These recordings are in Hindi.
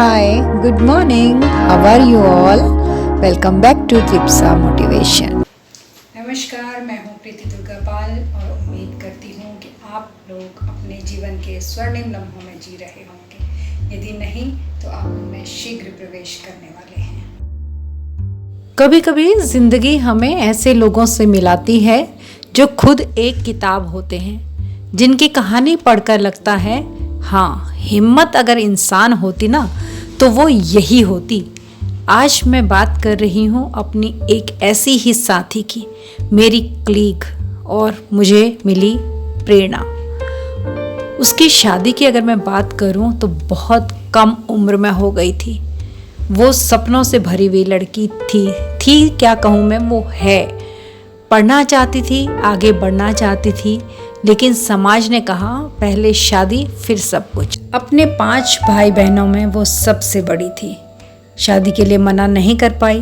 Hi, good morning. How are you all? Welcome back to Tripsa Motivation. नमस्कार, मैं हूँ प्रीति दुर्गापाल और उम्मीद करती हूँ कि आप लोग अपने जीवन के स्वर्णिम लम्हों में जी रहे होंगे। यदि नहीं तो आप उनमें शीघ्र प्रवेश करने वाले हैं। कभी कभी जिंदगी हमें ऐसे लोगों से मिलाती है जो खुद एक किताब होते हैं, जिनकी कहानी पढ़कर लगता है हाँ, हिम्मत अगर इंसान होती ना तो वो यही होती। आज मैं बात कर रही हूँ अपनी एक ऐसी ही साथी की, मेरी कलीग, और मुझे मिली प्रेरणा। उसकी शादी की अगर मैं बात करूँ तो बहुत कम उम्र में हो गई थी। वो सपनों से भरी हुई लड़की थी क्या कहूँ मैं, वो है। पढ़ना चाहती थी, आगे बढ़ना चाहती थी, लेकिन समाज ने कहा पहले शादी फिर सब कुछ। अपने 5 भाई बहनों में वो सबसे बड़ी थी। शादी के लिए मना नहीं कर पाई,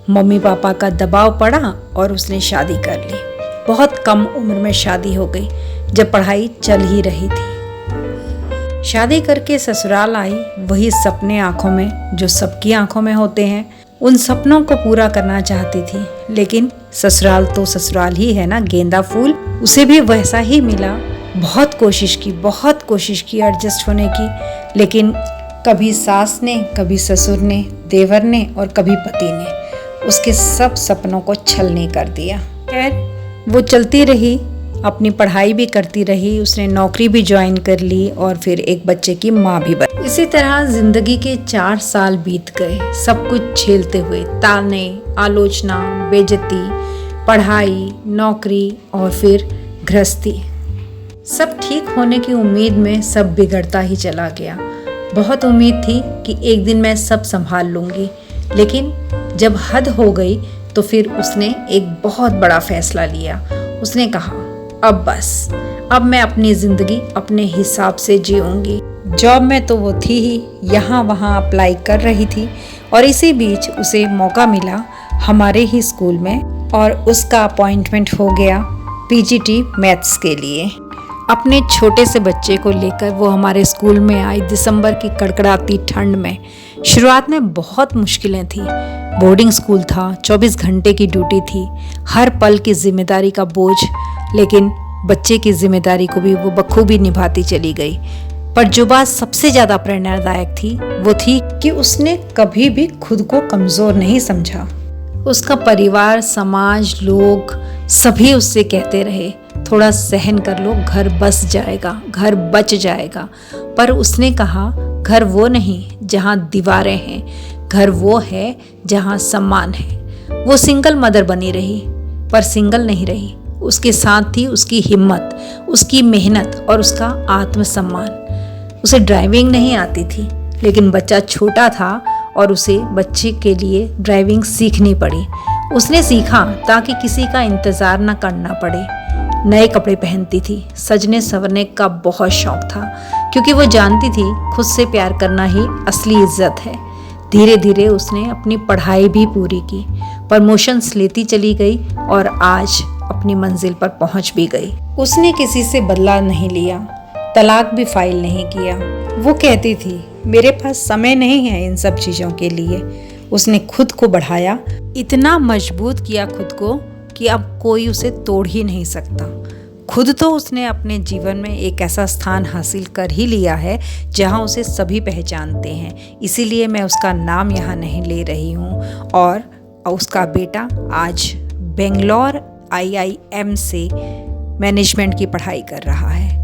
मम्मी पापा का दबाव पड़ा और उसने शादी कर ली। बहुत कम उम्र में शादी हो गई, जब पढ़ाई चल ही रही थी। शादी करके ससुराल आई, वही सपने आंखों में जो सबकी आंखों में होते हैं, उन सपनों को पूरा करना चाहती थी। लेकिन ससुराल तो ससुराल ही है ना, गेंदा फूल, उसे भी वैसा ही मिला। बहुत कोशिश की एडजस्ट होने की, लेकिन कभी सास ने, कभी ससुर ने, देवर ने और कभी पति ने उसके सब सपनों को छलनी कर दिया। खैर वो चलती रही, अपनी पढ़ाई भी करती रही, उसने नौकरी भी ज्वाइन कर ली और फिर एक बच्चे की माँ भी बनी। इसी तरह जिंदगी के 4 साल बीत गए, सब कुछ झेलते हुए। ताने, आलोचना, बेइज्जती, पढ़ाई, नौकरी और फिर गृहस्थी। सब ठीक होने की उम्मीद में सब बिगड़ता ही चला गया। बहुत उम्मीद थी कि एक दिन मैं सब संभाल लूँगी, लेकिन जब हद हो गई तो फिर उसने एक बहुत बड़ा फैसला लिया। उसने कहा अब बस, अब मैं अपनी ज़िंदगी अपने हिसाब से जीऊँगी। जॉब में तो वो थी ही, यहाँ वहाँ अप्लाई कर रही थी, और इसी बीच उसे मौका मिला हमारे ही स्कूल में, और उसका अपॉइंटमेंट हो गया पीजीटी मैथ्स के लिए। अपने छोटे से बच्चे को लेकर वो हमारे स्कूल में आई दिसंबर की कड़कड़ाती ठंड में। शुरुआत में बहुत मुश्किलें थी। बोर्डिंग स्कूल था, 24 घंटे की ड्यूटी थी, हर पल की जिम्मेदारी का बोझ, लेकिन बच्चे की जिम्मेदारी को भी वो बखूबी निभाती चली गई। पर जो बात सबसे ज़्यादा प्रेरणादायक थी वो थी कि उसने कभी भी खुद को कमज़ोर नहीं समझा। उसका परिवार, समाज, लोग सभी उससे कहते रहे थोड़ा सहन कर लो, घर बस जाएगा, घर बच जाएगा। पर उसने कहा घर वो नहीं जहाँ दीवारें हैं, घर वो है जहाँ सम्मान है। वो सिंगल मदर बनी रही, पर सिंगल नहीं रही। उसके साथ थी उसकी हिम्मत, उसकी मेहनत और उसका आत्मसम्मान। उसे ड्राइविंग नहीं आती थी, लेकिन बच्चा छोटा था और उसे बच्चे के लिए ड्राइविंग सीखनी पड़ी। उसने सीखा ताकि किसी का इंतज़ार न करना पड़े। नए कपड़े पहनती थी, सजने संवरने का बहुत शौक था, क्योंकि वो जानती थी खुद से प्यार करना ही असली इज्जत है। धीरे धीरे उसने अपनी पढ़ाई भी पूरी की, प्रमोशंस लेती चली गई और आज अपनी मंजिल पर पहुंच भी गई। उसने किसी से बदला नहीं लिया, तलाक भी फाइल नहीं किया। वो कहती थी मेरे पास समय नहीं है इन सब चीज़ों के लिए। उसने खुद को बढ़ाया, इतना मजबूत किया खुद को कि अब कोई उसे तोड़ ही नहीं सकता। खुद तो उसने अपने जीवन में एक ऐसा स्थान हासिल कर ही लिया है जहां उसे सभी पहचानते हैं, इसीलिए मैं उसका नाम यहाँ नहीं ले रही हूँ। और उसका बेटा आज बेंगलोर IIM से मैनेजमेंट की पढ़ाई कर रहा है।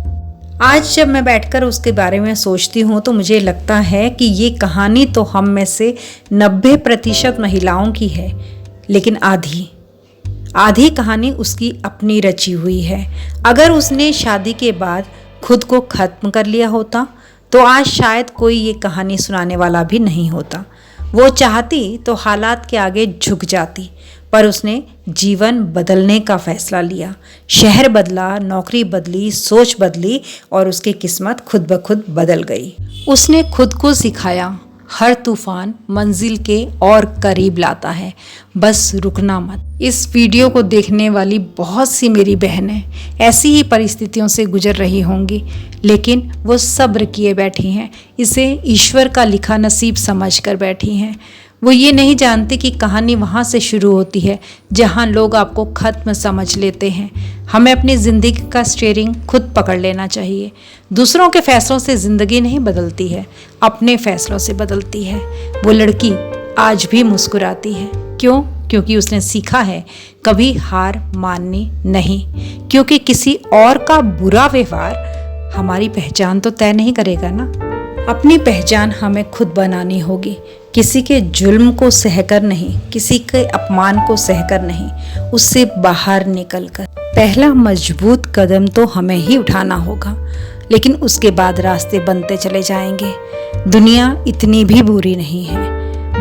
आज जब मैं बैठकर उसके बारे में सोचती हूँ तो मुझे लगता है कि ये कहानी तो हम में से 90% महिलाओं की है, लेकिन आधी कहानी उसकी अपनी रची हुई है। अगर उसने शादी के बाद खुद को ख़त्म कर लिया होता तो आज शायद कोई ये कहानी सुनाने वाला भी नहीं होता। वो चाहती तो हालात के आगे झुक जाती, पर उसने जीवन बदलने का फैसला लिया। शहर बदला, नौकरी बदली, सोच बदली और उसकी किस्मत खुद ब खुद बदल गई। उसने खुद को सिखाया हर तूफान मंजिल के और करीब लाता है, बस रुकना मत। इस वीडियो को देखने वाली बहुत सी मेरी बहनें ऐसी ही परिस्थितियों से गुजर रही होंगी, लेकिन वो सब्र किए बैठी हैं, इसे ईश्वर का लिखा नसीब समझ कर बैठी हैं। वो ये नहीं जानती कि कहानी वहाँ से शुरू होती है जहाँ लोग आपको ख़त्म समझ लेते हैं। हमें अपनी ज़िंदगी का स्टीयरिंग खुद पकड़ लेना चाहिए। दूसरों के फैसलों से ज़िंदगी नहीं बदलती है, अपने फैसलों से बदलती है। वो लड़की आज भी मुस्कुराती है। क्यों? क्योंकि उसने सीखा है कभी हार माननी नहीं, क्योंकि किसी और का बुरा व्यवहार हमारी पहचान तो तय नहीं करेगा ना। अपनी पहचान हमें खुद बनानी होगी, किसी के जुल्म को सहकर नहीं, किसी के अपमान को सहकर नहीं, उससे बाहर निकलकर पहला मजबूत कदम तो हमें ही उठाना होगा, लेकिन उसके बाद रास्ते बनते चले जाएंगे। दुनिया इतनी भी बुरी नहीं है,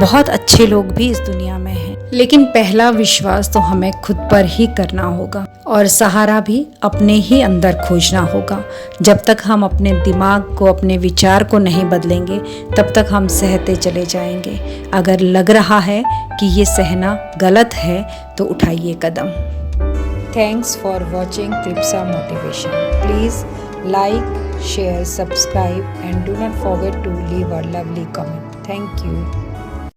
बहुत अच्छे लोग भी इस दुनिया में हैं, लेकिन पहला विश्वास तो हमें खुद पर ही करना होगा और सहारा भी अपने ही अंदर खोजना होगा। जब तक हम अपने दिमाग को, अपने विचार को नहीं बदलेंगे, तब तक हम सहते चले जाएंगे। अगर लग रहा है कि ये सहना गलत है तो उठाइए कदम। थैंक्स फॉर वॉचिंग त्रिप्सा motivation. Please like, share, subscribe and do not forget to leave a lovely comment. Thank you.